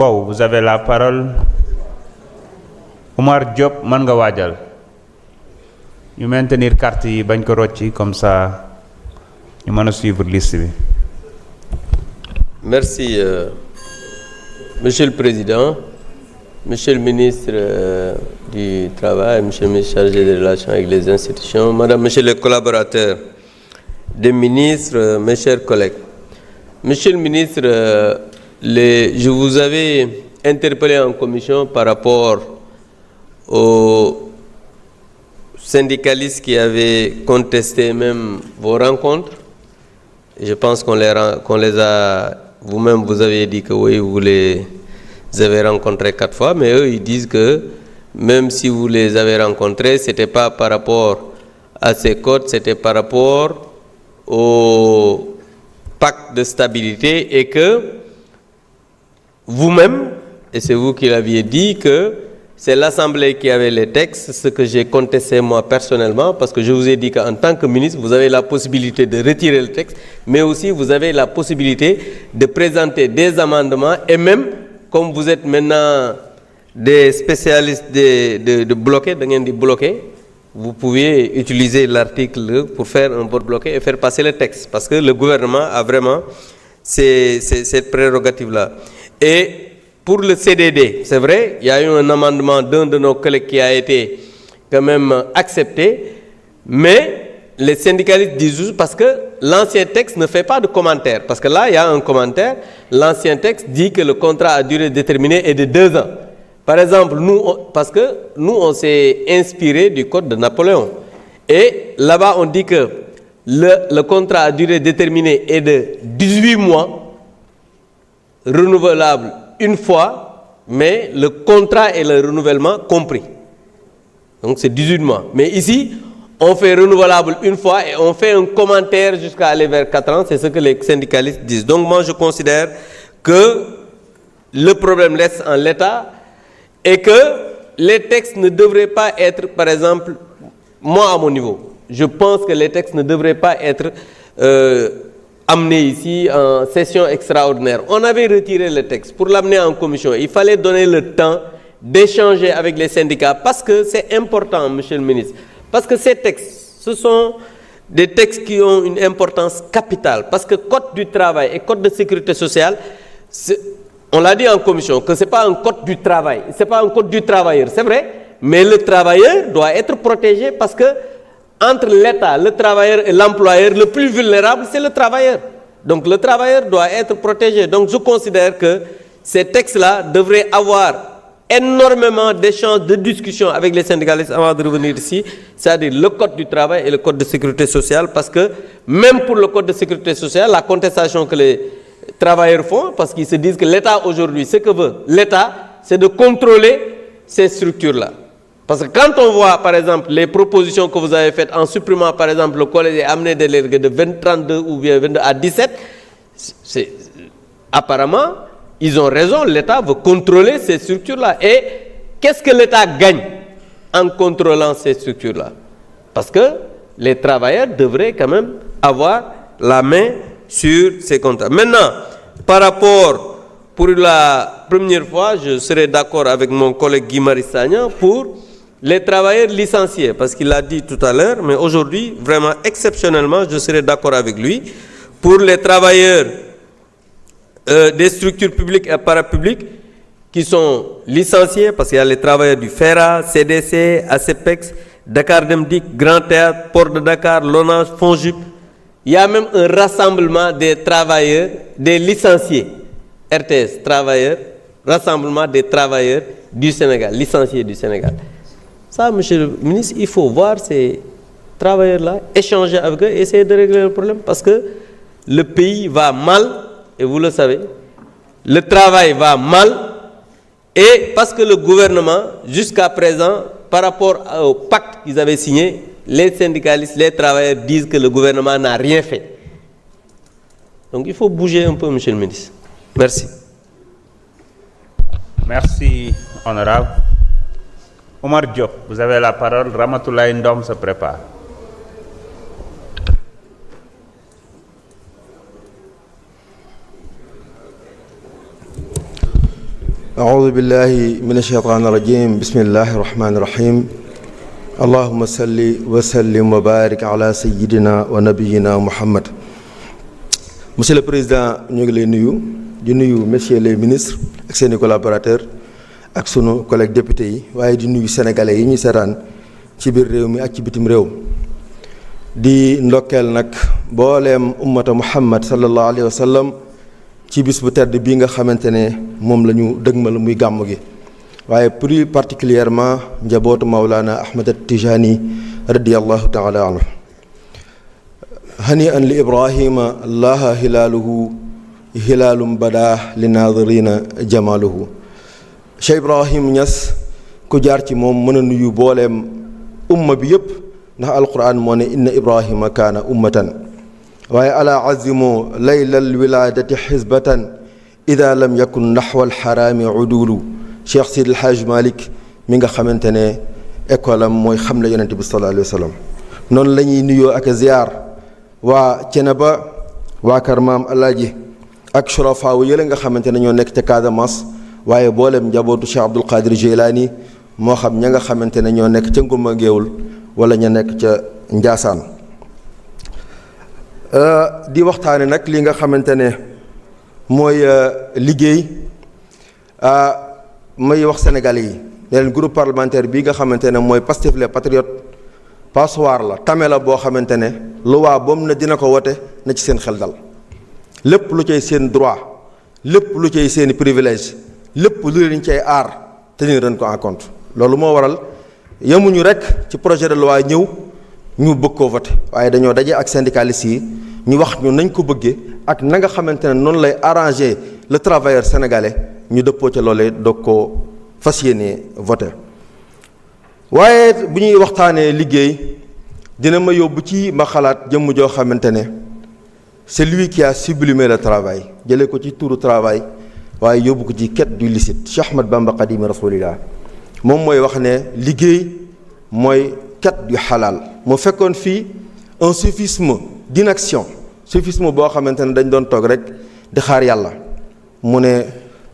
Wow, vous avez la parole. Omar Diop, man nga waajal. Ñu maintenir carte yi bañ ko rocci comme ça ñu mën a suivre liste bi. Merci, Monsieur le Président, Monsieur le Ministre du Travail, Monsieur le Ministre chargé des relations avec les institutions, Madame, Monsieur les collaborateurs des ministres, mes chers collègues. Monsieur le Ministre, je vous avais interpellé en commission par rapport aux syndicalistes qui avaient contesté même vos rencontres. Je pense qu'on les a... Vous-même, vous avez dit que oui, vous les avez rencontrés 4 fois, mais eux, ils disent que même si vous les avez rencontrés, ce n'était pas par rapport à ces codes, c'était par rapport au pacte de stabilité et que vous-même, et c'est vous qui l'aviez dit, que c'est l'Assemblée qui avait les textes, ce que j'ai contesté moi personnellement, parce que je vous ai dit qu'en tant que ministre, vous avez la possibilité de retirer le texte, mais aussi vous avez la possibilité de présenter des amendements, et même, comme vous êtes maintenant des spécialistes de bloquer, de bloquer, vous pouvez utiliser l'article pour faire un vote bloqué et faire passer le texte, parce que le gouvernement a vraiment cette prérogative-là. Et pour le CDD, c'est vrai, il y a eu un amendement d'un de nos collègues qui a été quand même accepté, mais les syndicalistes disent parce que l'ancien texte ne fait pas de commentaire, parce que là, il y a un commentaire, l'ancien texte dit que le contrat à durée déterminée est de 2 ans. Par exemple, parce que nous, on s'est inspiré du code de Napoléon. Et là-bas, on dit que le contrat à durée déterminée est de 18 mois, renouvelable une fois, mais le contrat et le renouvellement compris. Donc c'est 18 mois. Mais ici, on fait renouvelable une fois et on fait un commentaire jusqu'à aller vers 4 ans. C'est ce que les syndicalistes disent. Donc moi, je considère que le problème reste en l'état et que les textes ne devraient pas être, par exemple, moi à mon niveau, je pense que les textes ne devraient pas être amenés ici en session extraordinaire. On avait retiré le texte pour l'amener en commission. Il fallait donner le temps d'échanger avec les syndicats parce que c'est important, Monsieur le ministre. Parce que ces textes, ce sont des textes qui ont une importance capitale. Parce que Code du travail et Code de sécurité sociale, on l'a dit en commission, que ce n'est pas un code du travail, ce n'est pas un code du travailleur, c'est vrai, mais le travailleur doit être protégé parce que entre l'État, le travailleur et l'employeur, le plus vulnérable, c'est le travailleur. Donc le travailleur doit être protégé. Donc je considère que ces textes-là devraient avoir énormément d'échanges, de discussions avec les syndicalistes avant de revenir ici, c'est-à-dire le code du travail et le code de sécurité sociale, parce que même pour le code de sécurité sociale, la contestation que les travailleurs font, parce qu'ils se disent que l'État aujourd'hui, ce que veut l'État, c'est de contrôler ces structures-là. Parce que quand on voit, par exemple, les propositions que vous avez faites en supprimant, par exemple, le collège et amené des délégués de 32 ou bien 22 à 17, apparemment, ils ont raison, l'État veut contrôler ces structures-là. Et qu'est-ce que l'État gagne en contrôlant ces structures-là? Parce que les travailleurs devraient quand même avoir la main sur ces contrats. Maintenant, par rapport, pour la première fois, je serai d'accord avec mon collègue Guy Marius Sagna pour les travailleurs licenciés, parce qu'il l'a dit tout à l'heure, mais aujourd'hui, vraiment exceptionnellement, je serai d'accord avec lui. Pour les travailleurs des structures publiques et parapubliques qui sont licenciés, parce qu'il y a les travailleurs du FERA, CDC, ACPEX, Dakar Demdik, Grand Théâtre, Port de Dakar, Lonage, Fonjup. Il y a même un rassemblement des travailleurs, des licenciés, RTS, travailleurs, rassemblement des travailleurs du Sénégal, licenciés du Sénégal. Ça, Monsieur le ministre, il faut voir ces travailleurs-là, échanger avec eux, essayer de régler le problème, parce que le pays va mal, et vous le savez, le travail va mal, et parce que le gouvernement, jusqu'à présent, par rapport au pacte qu'ils avaient signé, les syndicalistes, les travailleurs disent que le gouvernement n'a rien fait. Donc il faut bouger un peu, Monsieur le ministre. Merci. Merci, honorable. Omar Diop, vous avez la parole. Ramatoulaye Ndom se prépare. أعوذ بالله من الشيطان الرجيم بسم الله الرحمن الرحيم اللهم صل وسلم وبارك على سيدنا ونبينا محمد. Monsieur le Président, ñu ngi lay nuyu di nuyu messieurs les ministres ak seeni collaborateurs ak sunu collègues députés yi waaye di nuyu sénégalais yi ñu seetaan ci biir réew mi ak ci bitim réew di ndokkeel nag booleem ummata Muhammad sallallahu alayhi wa sallam ci bis bu tedd bii nga xamante ne moom la ñu dëgmal muy gàmm gi waaye plus particulièrement njabootu Mawlana Ahmad at-Tijani radiyallahu taala anhu. hani an li Ibrahima allaha hilaaluhu hilaalum badaa li naadirina jamaaluhu. Cheikh Ibrahim Niass ku jaar ci moom mën a nuyu booleem umma bi yépp ndax alquran moo ne inna Ibrahima kaana ummatan waaye ala azimu laylal wilaadati xisbatan ida lam yakun naxwa alxaraami udulu. Cheikh Sidi El Hadj Malick mi nga xamante ne école am mooy xam la yonente bi sallallahu alayhi wa sallam. noonu la ñuy nuyoo ak ziar waa Ceneba waa kër maam Alaaji ak surafaawu yële nga xamante ne ñoo nekk ca Casamance waaye boolem njabootu Cheikh Abdul Qadir Jilani moo xam ña nga xamante ne ñoo nekk ca Ngumba Ngéewul wala ña nekk ca Njaasaan. di waxtaane nag li nga xamante ne mooy liggéey may wax sénégalais yi ne leen groupe parlementaire bii nga xamante ne mooy Pastef les patriotes passoire la tame la boo xamante ne luwaa boobu na dina ko wote na ci seen xel dal. lépp lu cay seen droit lépp lu cay seeni privilège lépp lu leen cay aar tenir ren ko en compte. loolu moo waral yemuñu rek ci projet de loi ñëw ñu bëgg koo voté waaye dañoo daje ak syndicalistes yi ñu wax ñu nañ ko bëggee ak na nga xamante ne noonu lay arranger le travailleur sénégalais ñu dëppoo ca loolee doog koo fas yéenee voté. waaye bu ñuy waxtaanee liggéey dina ma yóbbu ci ma xalaat jëmm joo xamante ne c'est lui qui a sublimé le travail jëlee ko ci turu travail waaye yóbbu ko ci quête du licite. Cheikh Ahmad Bamba Xaadimu Rasulillah moom mooy wax ne liggéey mooy quête du xalaal. mu fekkoon fii un soufisme d'inaction soufisme boo xamante ne dañ doon toog rek di xaar yàlla mu ne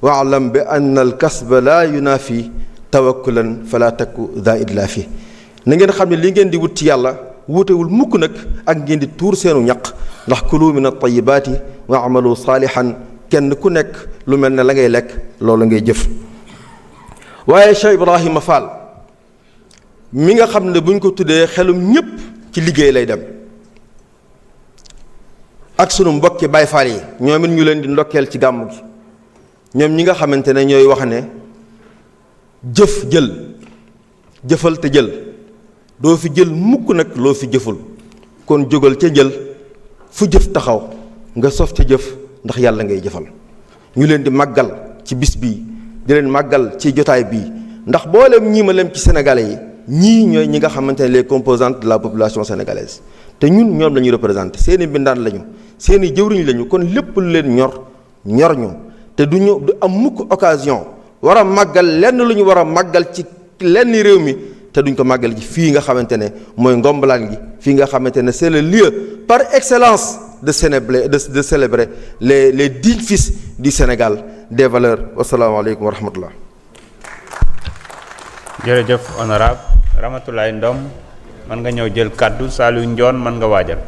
waalam bi anna al kasba laa yunaafi tawakkulan fala takku daa idlaafi. na ngeen xam ne li ngeen di wut ci yàlla wuutewul mukk nag ak ngeen di tuur seenu ñaq ndax kulu min at-tayyibaati wa amalu saalihan kenn ku nekk lu mel ne la ngay lekk loolu ngay jëf. waaye Cheikh Ibrahima Fall mi nga xam ne bu ñu ko tuddee xelum ñépp ci liggéey lay dem ak sunu mbokki Baay Faal yi ñoom it ñu leen di ndokkeel ci gàmmu gi ñoom ñi nga xamante ne ñooy wax ne jëf jël jëfal te jël doo fi jël mukk nag loo fi jëful kon jógal ca jël fu jëf taxaw nga sof ca jëf ndax yàlla ngay jëfal. ñu leen di màggal ci bis bii di leen màggal ci jotaay bii ndax boolem ñii ma lem ci sénégalais yi ñii ñooy ñi nga xamante ne les composantes de la population sénégalaise te ñun ñoom la ñuy représenté seeni mbindaan lañu seeni jëwriñ lañu kon lépp lu leen ñor ñu te du am mukk occasion war a màggal lenn lu ñu war a màggal ci lenn réew mi te duñ ko màggal ji fii nga xamante ne mooy ngombalaan gi fii nga xamante ne c'est le lieu par excellence de célébrer les dignes fils du Sénégal des valeurs. Wasalaamaaleykum wa rahmatullah. jërëjëf honorable Ramatoulaye Ndom mën nga ñëw jël kàddu Saliou Ndione mën nga waajal.